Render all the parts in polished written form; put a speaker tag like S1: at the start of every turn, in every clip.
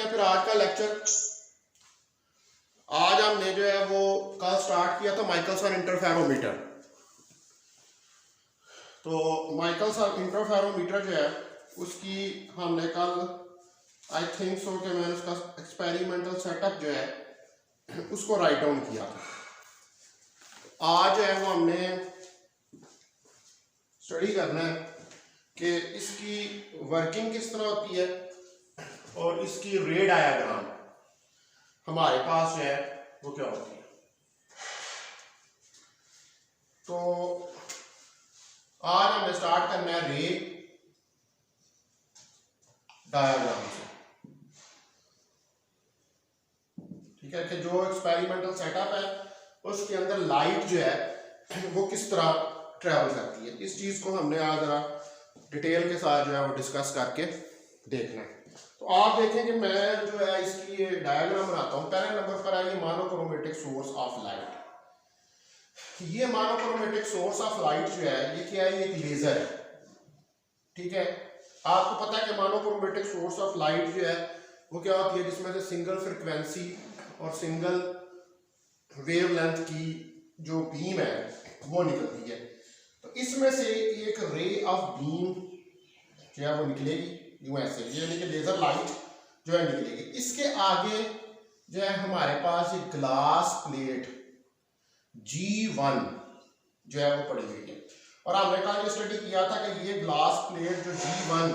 S1: हैं फिर आज का लेक्चर। आज हमने जो है वो कल स्टार्ट किया था माइकलसन इंटरफेरोमीटर। तो माइकलसन इंटरफेरोमीटर जो है उसकी हमने कल आई थिंक सो कि मैंने उसका एक्सपेरिमेंटल सेटअप जो है उसको राइट डाउन किया था। आज जो है वो हमने स्टडी करना है कि इसकी वर्किंग किस तरह होती है और इसकी रे डायग्राम हमारे पास जो है वो क्या होती है। तो आज हमें स्टार्ट करना है रे डायग्राम से। ठीक है कि जो एक्सपेरिमेंटल सेटअप है उसके अंदर लाइट जो है वो किस तरह ट्रैवल करती है, इस चीज को हमने आज जरा डिटेल के साथ जो है वो डिस्कस करके देखना है। तो आप देखें कि मैं जो है इसकी डायग्राम बनाता हूं। पहले नंबर पर है ये मोनोक्रोमेटिक सोर्स ऑफ लाइट। ये मोनोक्रोमेटिक सोर्स ऑफ लाइट जो है ये क्या है, एक लेजर है। ठीक है, आपको पता है कि मोनोक्रोमेटिक सोर्स ऑफ लाइट जो है वो क्या होती है, जिसमें से सिंगल फ्रिक्वेंसी और सिंगल वेवलेंथ की जो बीम है वो निकलती है। तो इसमें से एक रे ऑफ बीम जो है वो निकलेगी यूं ऐसे, यानी कि लेजर लाइट जो है निकलेगी। इसके आगे जो है हमारे पास एक ग्लास प्लेट G1 जो है वो पड़ी हुई है। और हमने कल ये स्टडी किया था कि ये ग्लास प्लेट जो G1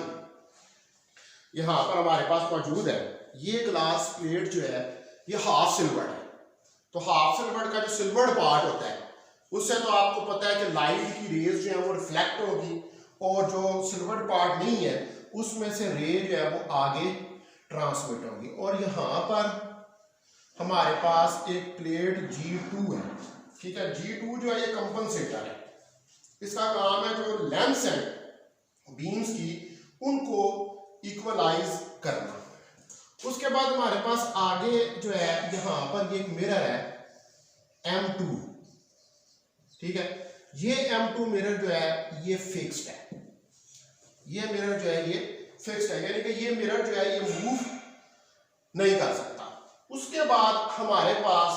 S1: यहाँ पर हमारे पास मौजूद है, ये ग्लास प्लेट जो है ये हाफ सिल्वर्ड है। तो हाफ सिल्वर्ड का जो सिल्वर्ड पार्ट होता है उससे तो आपको पता है कि लाइट की रेज जो है वो रिफ्लेक्ट होगी, और जो सिल्वर्ड पार्ट नहीं है उसमें से रे जो है वो आगे ट्रांसमिट होगी। और यहाँ पर हमारे पास एक प्लेट G2 है। ठीक है, G2 जो है ये कंपनसेटर है। इसका काम है जो लेंथ्स हैं बीम्स की उनको इक्वलाइज करना। उसके बाद हमारे पास आगे जो है यहाँ पर ये एक मिरर है M2। ठीक है, ये M2 मिरर जो है ये फिक्स्ड है। ये मिरर जो है ये फिक्स्ड है, यानी कि ये मिरर जो है ये मूव नहीं कर सकता। उसके बाद हमारे पास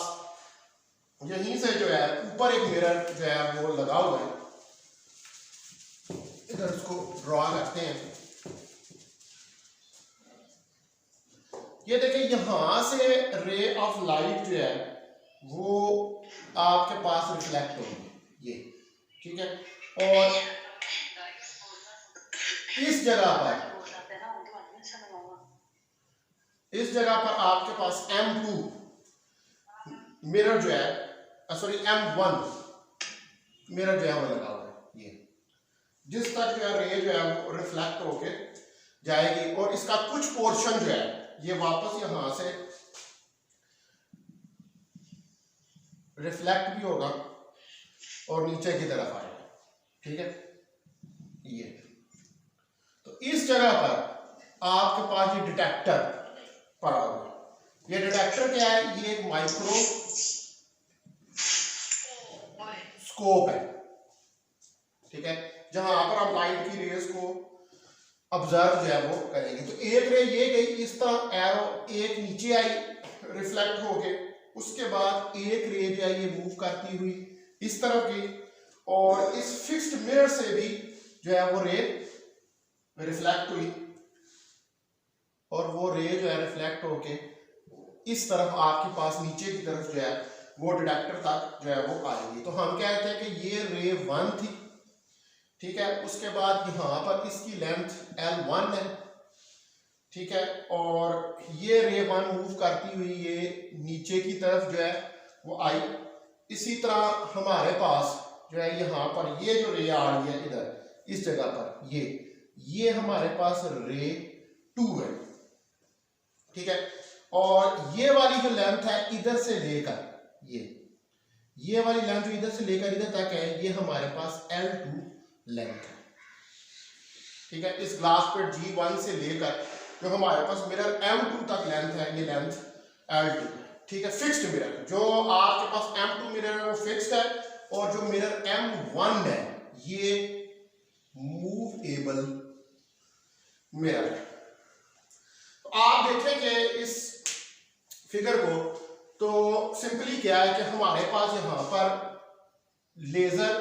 S1: यहीं से जो है ऊपर एक मिरर जो है वो लगा हुआ है। इधर इसको ड्रॉ करते हैं। ये देखिए यहां से रे ऑफ लाइट जो है वो आपके पास रिफ्लेक्ट होगी ये। ठीक है, और इस जगह पर आपके पास M2 मिरर जो है सॉरी M1 मिरर जो है वो लगा हुआ है। ये जिस तक जो है रे जो है वो रिफ्लेक्ट होके जाएगी, और इसका कुछ पोर्शन जो है ये वापस यहां से रिफ्लेक्ट भी होगा और नीचे की तरफ आएगा। ठीक है, ये तो इस जगह पर आपके पास ये डिटेक्टर पड़ा हुआ है। ये डिटेक्टर क्या है, ये एक माइक्रो स्कोप है। ठीक है, जहां पर आप लाइट की रेज को ऑब्जर्व जो है वो करेंगे। तो एक रे ये गई इस तरह एरो, एक नीचे आई रिफ्लेक्ट होके, उसके बाद एक रे जो है ये मूव करती हुई इस तरफ गई, और इस फिक्स्ड मिरर से भी जो है वो रे रिफ्लेक्ट हुई, और वो रे जो है रिफ्लेक्ट होके इस तरफ आपके पास नीचे की तरफ जो है वो डिटेक्टर तक जो है वो आएगी। तो हम कहते हैं कि ये रे 1 थी। ठीक है, उसके बाद यहाँ पर इसकी लेंथ L1 है। ठीक है, और ये रे 1 मूव करती हुई ये नीचे की तरफ जो है वो आई। इसी तरह हमारे पास जो है यहाँ पर ये जो रे आ रही है इधर इस जगह पर ये हमारे पास रे 2 है। ठीक है, और ये वाली जो लेंथ है इधर से लेकर ये वाली लेंथ जो इधर से लेकर इधर तक है ये हमारे पास L2 लेंथ है। ठीक है, इस ग्लास प्लेट G1 से लेकर जो हमारे पास मिरर M2 तक लेंथ है ये लेंथ L2। ठीक है, फिक्स्ड मिरर जो आपके पास M2 मिरर है वो फिक्स्ड है, और जो मिरर M1 है ये मूवेबल मिरर है। तो आप देखें कि इस फिगर को, तो सिंपली क्या है कि हमारे पास यहां पर लेजर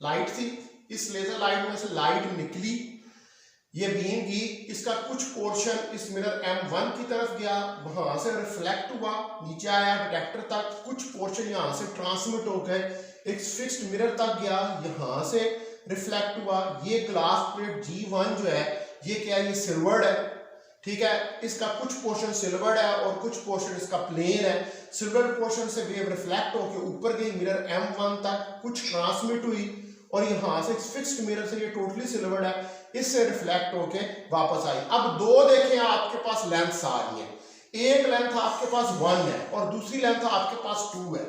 S1: लाइट थी, इस लेजर लाइट में से लाइट निकली, ये बीम की, इसका कुछ पोर्शन इस मिरर M1 की तरफ गया, वहां से रिफ्लेक्ट हुआ, नीचे आया डिटेक्टर तक, कुछ पोर्शन यहां से ट्रांसमिट होकर एक फिक्स्ड मिरर तक गया, यहां से रिफ्लेक्ट हुआ। ये ग्लास प्लेट G1 जो है ये क्या है, ये सिल्वर्ड है, ठीक है, इसका कुछ पोर्शन सिल्वर्ड है और कुछ पोर्शन इसका प्लेन है। सिल्वर पोर्शन से वेव रिफ्लेक्ट होकर ऊपर गई मिरर M1 तक, कुछ ट्रांसमिट हुई और यहां से फिक्स्ड मिरर से ये टोटली सिल्वर्ड है, इससे रिफ्लेक्ट होके वापस आई। अब दो देखें आपके पास लेंथ आ रही है, एक लेंथ आपके पास 1 है और दूसरी लेंथ आपके पास 2 है,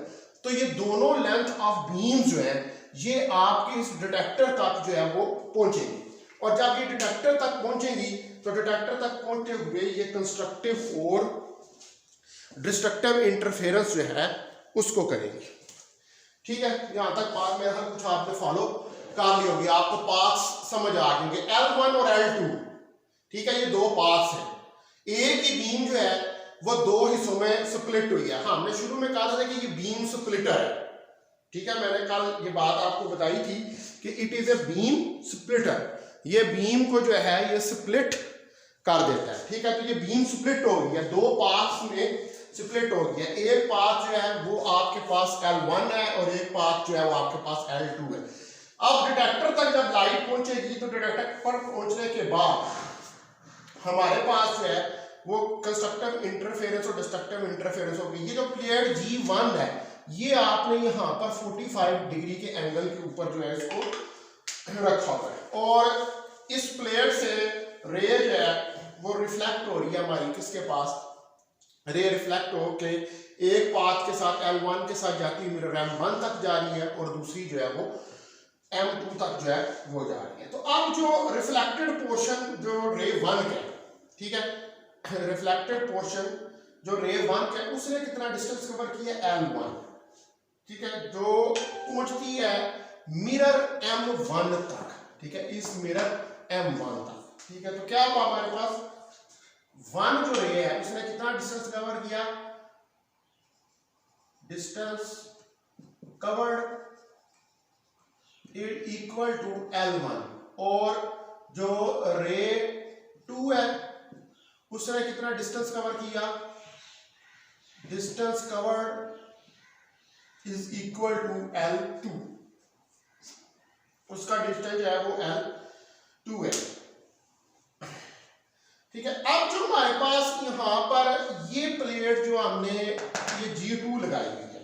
S1: तो ये दोनों लेंथ ऑफ बीम जो है ये आपके इस डिटेक्टर तक जो है वो पहुंचेंगी, और जब ये डिटेक्टर तक पहुंचेंगी तो डिटेक्टर तक पहुंचते हुए ये कंस्ट्रक्टिव और डिस्ट्रक्टिव इंटरफेरेंस जो है उसको करेंगे। ठीक है, यहां तक बात मेरा हर कुछ आपने फॉलो कर ली होगी, आपको पाथ्स समझ आ जाएंगे, L1 और L2, ठीक है, ये दो पाथ्स हैं। एक ही बीम जो है वो दो हिस्सों में स्प्लिट हुई है। हमने शुरू में कहा था कि ये बीम स्प्लिटर है, ठीक है, मैंने कल ये बात आपको बताई थी कि it is a beam splitter, ये बीम को जो है ये स्प्लिट कर देता है। ठीक है, तो ये बीम स्प्लिट हो गई है, दो पाथ्स में स्प्लिट हो गया, एक पाथ जो है वो आपके पास L1 है और एक पाथ जो है वो आपके पास L2 है। अब डिटेक्टर तक जब लाइट पहुंचेगी तो डिटेक्टर पर पहुंचने के बाद हमारे पास जो है वो कंस्ट्रक्टिव इंटरफेरेंस और डिस्ट्रक्टिव इंटरफेरेंस होगी। ये जो प्लेट G1 है ये आपने यहाँ पर 45 डिग्री के एंगल के ऊपर जो है इसको रखा हुआ है, और इस प्लेट से रे जो है वो रिफ्लेक्ट हो रही है हमारी, किसके पास, रे रिफ्लेक्ट होके एक पाथ के साथ L1 के साथ जाती है मिरर M1 तक जा रही है और दूसरी जो है वो M2 तक जो है वो जा रही है। तो अब जो रिफ्लेक्टेड पोर्शन जो रे 1 है, ठीक है, रिफ्लेक्टेड पोर्शन जो रे 1 है उसने कितना डिस्टेंस कवर किया, L1, ठीक है, जो पहुंचती है मिरर M1 तक, ठीक है, इस मिरर M1 तक। ठीक है, तो क्या हुआ हमारे पास, 1 जो रे है उसने कितना डिस्टेंस कवर किया, distance covered equal to L1, और जो रे 2 है उसने कितना डिस्टेंस कवर किया, distance covered is equal to L2, उसका डिस्टेंस जो है वो L2 है। ठीक है, अब जो हमारे पास यहां पर ये प्लेट जो हमने ये G2 लगाई हुई है,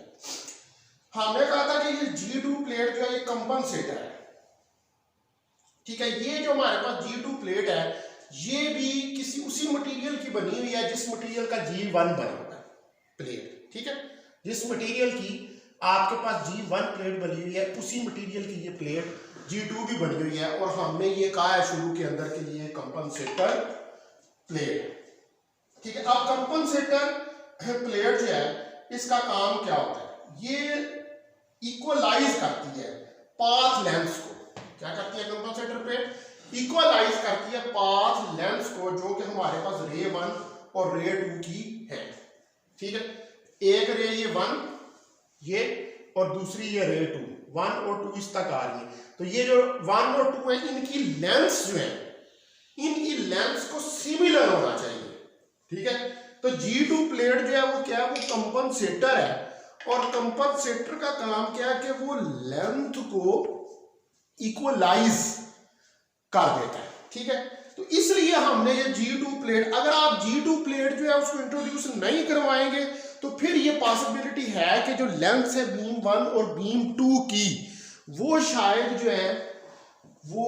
S1: हमने कहा था कि ये G2 प्लेट जो है ये कंपनसेटर है। ठीक है, ये जो हमारे पास G2 प्लेट है ये भी किसी उसी मटेरियल की बनी हुई है जिस मटेरियल का G1 बना हुआ है प्लेट। ठीक है, जिस मटेरियल की आपके पास G1 प्लेट बनी हुई है उसी मटेरियल की ये प्लेट G2 भी बनी हुई है, और हमने ये कहा है शुरू के अंदर के लिए कंपनसेटर प्लेट। ठीक है, अब कंपनसेटर प्लेट जो है इसका काम क्या होता है, ये इक्वलाइज करती है पाथ लेंथ्स को। क्या करती है कंपनसेटर प्लेट, इक्वलाइज करती है पाथ लेंथ्स को जो कि हमारे पास रे 1 और रे 2 की है। ठीक है, एक रे ये 1 ये और दूसरी ये रे 2, 1 और 2 इस तक आ रही है, तो ये जो 1 और 2 है इनकी लेंथ्स जो है इनकी लेंथ्स को सिमिलर होना चाहिए। ठीक है, तो G2 प्लेट जो है वो क्या है, वो कंपनसेटर है, और कंपनसेटर का काम क्या है कि वो लेंथ को इक्वलाइज कर देता है। ठीक है, तो इसलिए हमने ये G2 प्लेट, अगर आप G2 प्लेट जो है उसको इंट्रोड्यूस नहीं करवाएंगे तो फिर ये पॉसिबिलिटी है कि जो लेंथ है बीम 1 और बीम 2 की वो शायद जो है वो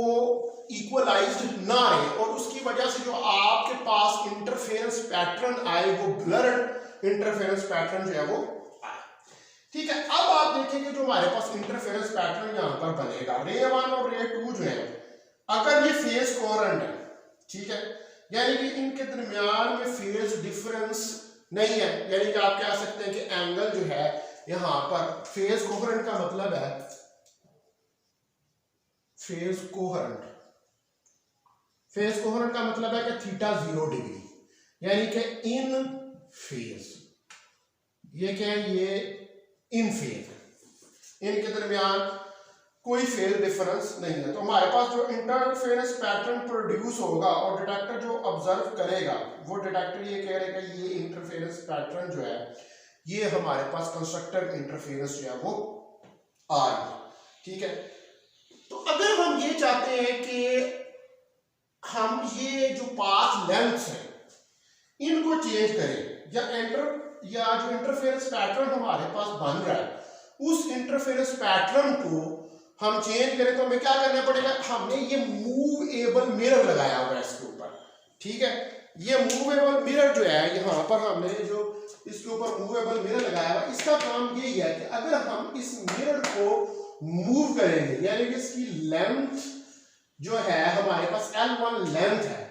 S1: इक्वलाइज्ड ना रहे, और उसकी वजह से जो आपके पास इंटरफेरेंस पैटर्न आए वो ब्लर्ड इंटरफेरेंस पैटर्न जो है वो आए। ठीक है, अब आप देखेंगे जो हमारे पास इंटरफेरेंस पैटर्न यहां पर बनेगा, रे 1 और रे 2 जो है अगर ये फेज कोहेरेंट है, ठीक है, यानी कि इनके दरमियान में फेज डिफरेंस नहीं है, यानी कि आप कह सकते हैं कि एंगल जो है यहां पर फेज कोहेरेंट का मतलब है फेज कोहेरेंट का मतलब है कि थीटा 0 डिग्री। यानी कि इन फेज। ये क्या है, ये इन फेज है, इनके दरमियान कोई फेज डिफरेंस नहीं है। तो हमारे पास जो इंटरफेरेंस पैटर्न प्रोड्यूस होगा और डिटेक्टर जो ऑब्जर्व करेगा, वो डिटेक्टर ये कह रहेगा ये इंटरफेरेंस पैटर्न जो है ये हमारे पास कंस्ट्रक्टेड इंटरफेरेंस जो है वो आ रही है। ठीक है, तो अगर हम ये चाहते हैं कि हम ये जो पाथ लेंथ्स हैं इनको चेंज करें, या जो इंटरफेरेंस पैटर्न हमारे पास बन रहा है उस इंटरफेरेंस पैटर्न को हम चेंज करें, तो हमें क्या करना पड़ेगा, हमने ये मूवेबल मिरर लगाया हुआ है इसके ऊपर। ठीक है, ये मूवेबल मिरर जो है यहाँ पर हमने जो इसके ऊपर मूवेबल मिरर लगाया हुआ, इसका काम यही है कि अगर हम इस मिरर को मूव करेंगे, यानी कि इसकी लेंथ जो है हमारे पास L1 लेंथ है,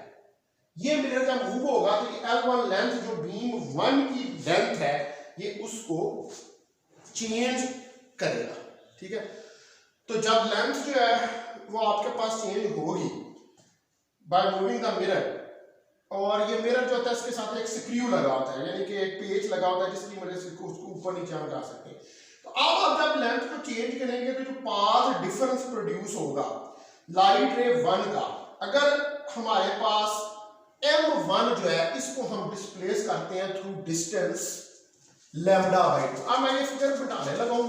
S1: ये मिरर का मूव होगा तो ये L1 लेंथ जो बीम 1 की लेंथ है ये उसको चेंज करेगा। ठीक है, तो जब लेंथ जो है वो आपके पास चेंज होगी बाय मूविंग द मिरर, और ये मिरर जो होता है इसके साथ एक स्क्रू लगा होता है, यानी कि एक पेच लगा होता है जिसकी वजह से उसको ऊपर नीचे हम जा सकते हैं। तो अब आप जब लेंथ को चेंज करेंगे तो जो पाथ डिफरेंस प्रोड्यूस होगा लाइट रे 1 का, अगर हमारे पास M1 जो है इसको हम डिस्प्लेस करते हैं थ्रू डिस्टेंस λ/2। अब मैं ये फिगर बताने लगा हूं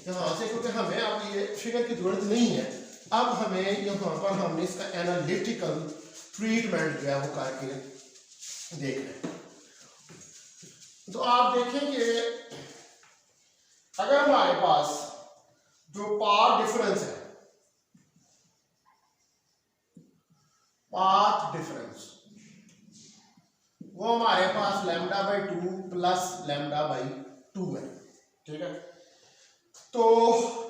S1: यहाँ से, क्योंकि हमें अब ये फिगर की जरूरत नहीं है, अब हमें यहाँ पर हमने इसका एनालिटिकल ट्रीटमेंट जो है वो करके देखना है। तो आप देखेंगे अगर हमारे पास जो पाथ डिफरेंस है, पाथ डिफरेंस वो हमारे पास λ/2 प्लस λ/2 है। ठीक है, तो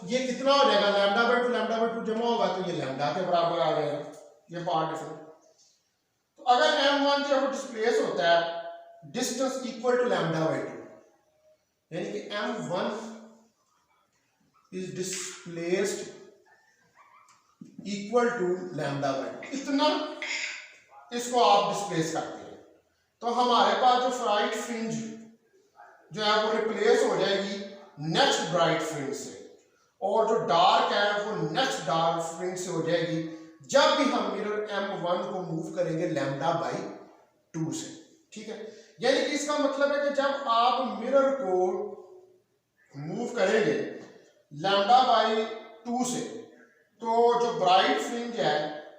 S1: ये कितना हो जाएगा, λ/2 जमा होगा तो ये लैम्डा के बराबर आ जाएगा, ये पाथ डिफरेंस। तो अगर M1 जो है वो डिस्प्लेस होता है डिस्टेंस इक्वल टू λ/2, यानी कि M1 is displaced equal to λ/2, इतना इसको आप डिस्प्लेस करते हैं, तो हमारे पास जो ब्राइट फ्रिंज जो है वो रिप्लेस हो जाएगी नेक्स्ट ब्राइट फ्रिंज से, और जो डार्क है वो नेक्स्ट डार्क फ्रिंज से हो जाएगी जब भी हम मिरर M1 को मूव करेंगे λ/2 से। ठीक है, यानी कि इसका मतलब है कि जब आप मिरर को मूव करेंगे λ/2 से, तो जो ब्राइट फ्रिंज है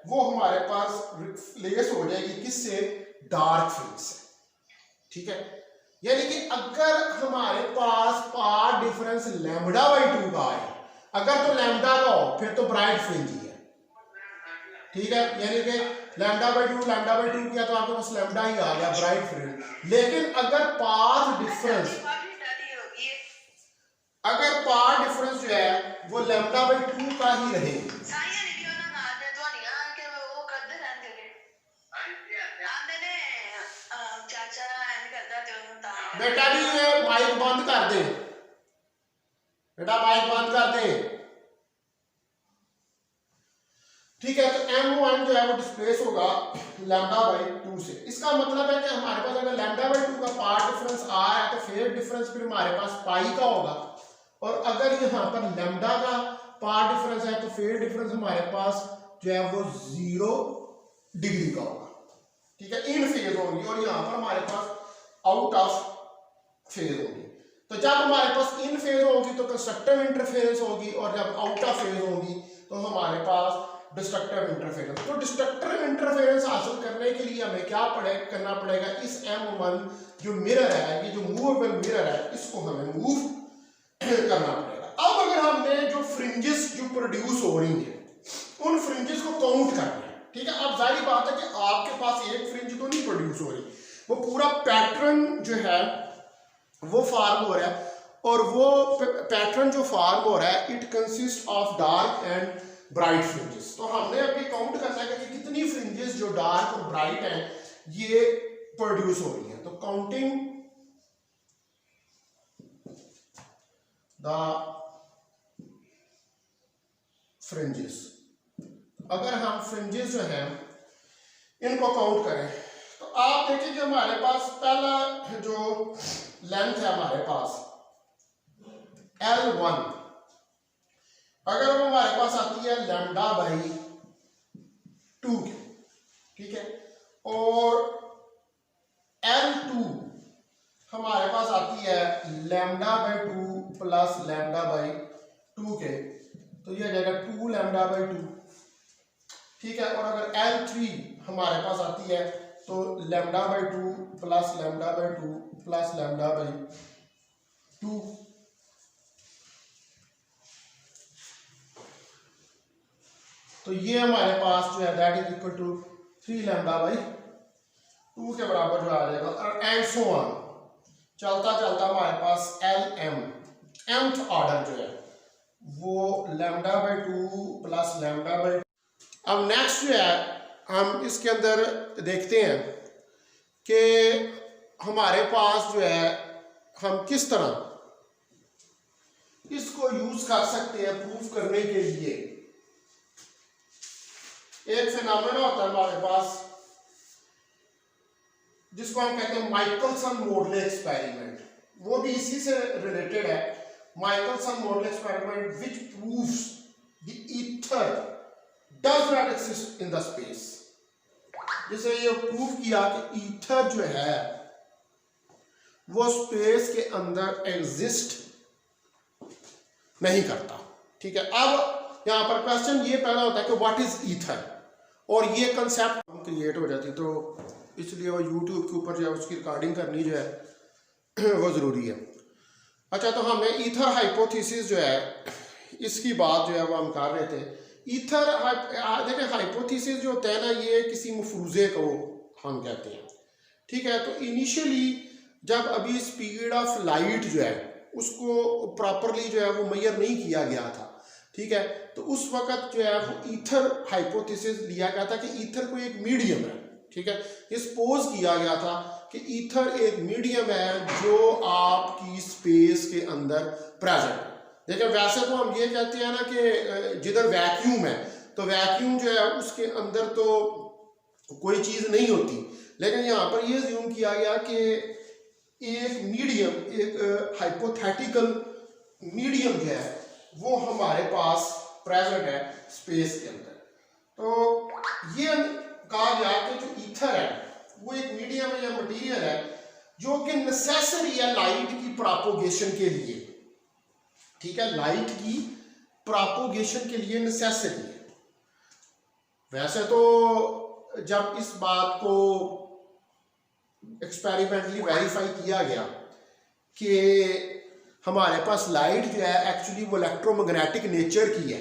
S1: वो हमारे पास रिप्लेस हो जाएगी किससे, डार्क फ्रिंज से। ठीक है, यानी कि अगर हमारे पास पाथ डिफरेंस λ/2 का है, अगर तो लैम्डा का हो फिर तो ब्राइट फ्रिंज ही है। ठीक है, यानी कि λ/2 किया तो आपके पास लैम्डा ही आ गया, ब्राइट फ्रिंज। लेकिन अगर पाथ डिफरेंस जो है वो λ/2 का ही रहे, बेटा जी ये माइक बंद कर दे, बेटा माइक बंद कर दे। ठीक है, तो M1 जो है वो डिस्प्लेस होगा λ/2 से। इसका मतलब है कि हमारे पास अगर λ/2 का पाथ डिफरेंस आ है तो फेज डिफरेंस फिर हमारे पास पाई का होगा, और अगर यहाँ पर लैम्डा का पाथ डिफरेंस है तो फेज डिफरेंस हमारे पास जो है वो 0 डिग्री का होगा। ठीक है, इन फेज होगी, और यहाँ पर हमारे पास आउट ऑफ फेज होगी। तो जब हमारे पास इन फेज होगी तो कंस्ट्रक्टिव इंटरफेरेंस होगी, और जब आउट ऑफ फेज होगी तो हमारे पास डिस्ट्रक्टिव इंटरफेरेंस। तो डिस्ट्रक्टिव इंटरफेरेंस हासिल करने के लिए हमें क्या करना पड़ेगा, इस M1 जो मिरर है, ये जो मूवेबल मिरर है, इसको हमें मूव करना पड़ेगा। अब अगर हमने जो फ्रिंजेस जो प्रोड्यूस हो रही है उन फ्रिंजेस को काउंट करना है। ठीक है, अब जाहिर बात है कि आपके पास एक फ्रिंज तो नहीं प्रोड्यूस हो रही, वो पूरा पैटर्न जो है वो फॉर्म हो रहा है, और वो पैटर्न जो फॉर्म हो रहा है it consist of dark and bright fringes. तो हमने अभी काउंट करना है कि कितनी फ्रिंजेस जो डार्क और ब्राइट हैं ये प्रोड्यूस हो रही हैं। तो काउंटिंग द फ्रिंजेस, अगर हम फ्रिंजेस जो हैं इनको काउंट करें तो आप देखिए कि हमारे पास पहला जो लेंथ है हमारे पास L1, अगर वो हमारे पास आती है λ/2 के, ठीक है, और L2 हमारे पास आती है λ/2 प्लस λ/2 के, तो ये आ जाएगा 2 λ/2, ठीक है। और अगर L3 हमारे पास आती है तो λ/2 प्लस λ/2 प्लस λ/2, तो ये हमारे पास जो है दैट इज इक्वल टू 3 λ/2 के बराबर जो आ जाएगा। और एंड सो ऑन, चलता चलता हमारे पास LM mth ऑर्डर जो है वो λ/2 प्लस λ/2। अब नेक्स्ट जो है हम इसके अंदर देखते हैं कि हमारे पास जो है हम किस तरह इसको यूज कर सकते हैं प्रूफ करने के लिए। एक फिनोमेना होता है हमारे पास जिसको हम कहते हैं माइकलसन मोडले एक्सपेरिमेंट, वो भी इसी से रिलेटेड है। माइकलसन मोडले experiment which proves the ether does not exist in the space, जिसे ये प्रूव किया कि ईथर जो है वो स्पेस के अंदर एग्जिस्ट नहीं करता, ठीक है। अब यहां पर क्वेश्चन ये पैदा होता है कि व्हाट इज ईथर, और ये कंसेप्ट क्रिएट हो जाती, तो इसलिए वो यूट्यूब के ऊपर जो है उसकी रिकॉर्डिंग करनी जो है वो ज़रूरी है। अच्छा, तो हमने ईथर हाइपोथेसिस जो है इसकी बात जो है वो हम कर रहे थे। ईथर देखिए हाइपोथेसिस जो होता है ना, ये किसी मफरूज़े को हम कहते हैं, ठीक है। तो इनिशियली जब अभी स्पीड ऑफ लाइट जो है उसको प्रॉपरली जो है वो मेजर नहीं किया गया था, ठीक है, तो उस वक्त जो है वो ईथर हाइपोथेसिस लिया गया था कि ईथर कोई एक मीडियम है, ठीक है। ये सपोज किया गया था कि ईथर एक मीडियम है जो आपकी स्पेस के अंदर प्रेजेंट है। देखिए वैसे तो हम ये कहते हैं ना कि जिधर वैक्यूम है तो वैक्यूम जो है उसके अंदर तो कोई चीज़ नहीं होती, लेकिन यहाँ पर ये ज्यूम किया गया कि एक मीडियम, एक हाइपोथेटिकल मीडियम जो है वो हमारे पास प्रेजेंट है स्पेस के अंदर। तो ये कहा गया कि जो ईथर है वो एक मीडियम है या मटेरियल है जो कि नेसेसरी है लाइट की प्रोपोगेशन के लिए, ठीक है, लाइट की प्रोपोगेशन के लिए नेसेसरी है। वैसे तो जब इस बात को एक्सपेरिमेंटली वेरीफाई किया गया कि हमारे पास लाइट जो है एक्चुअली वो इलेक्ट्रोमैग्नेटिक नेचर की है,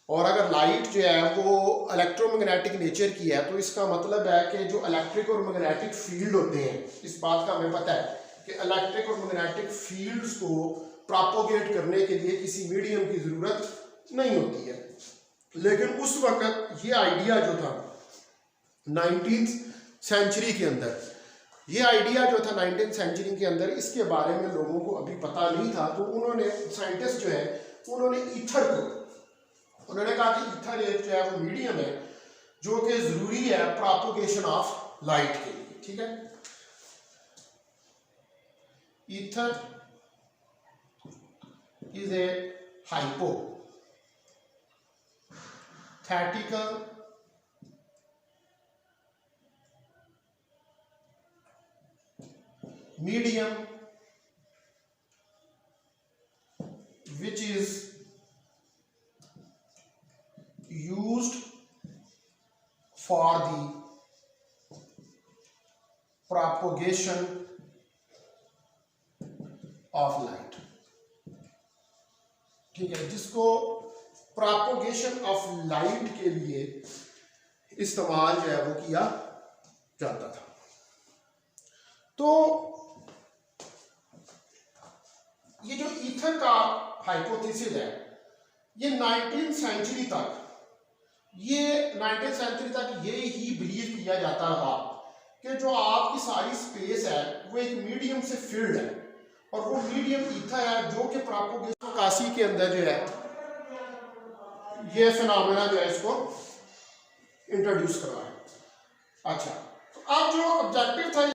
S1: और अगर लाइट जो है वो इलेक्ट्रोमैग्नेटिक नेचर की है तो इसका मतलब है कि जो इलेक्ट्रिक और मैग्नेटिक फील्ड होते हैं, इस बात का हमें पता है कि इलेक्ट्रिक और मैग्नेटिक फील्ड्स को प्रोपोगेट करने के लिए किसी मीडियम की ज़रूरत नहीं होती है। लेकिन उस वक्त ये आइडिया जो था 19th सेंचुरी के अंदर, ये आइडिया जो था 19th सेंचुरी के अंदर, इसके बारे में लोगों को अभी पता नहीं था। तो उन्होंने साइंटिस्ट जो है उन्होंने ईथर को, उन्होंने कहा कि ईथर एक जो है वो मीडियम है जो कि ज़रूरी है प्रोपोगेशन ऑफ लाइट के लिए, ठीक है। Ether is a hypothetical medium which is used for the propagation of light, ठीक है, जिसको प्रोपोगेशन ऑफ लाइट के लिए इस्तेमाल जो है वो किया जाता था। तो ये जो ईथर का हाइपोथेसिस है ये 19th सेंचुरी तक, ये 19th सेंचुरी तक ये ही बिलीव किया जाता रहा कि जो आपकी सारी स्पेस है वो एक मीडियम से फिल्ड है, और वो मीडियम ईथर है जो कि प्रोपोगेशन काशी के अंदर जो है ये फिनोमेना जो है इसको इंट्रोड्यूस करवाया। अच्छा, तो अब जो ऑब्जेक्टिव था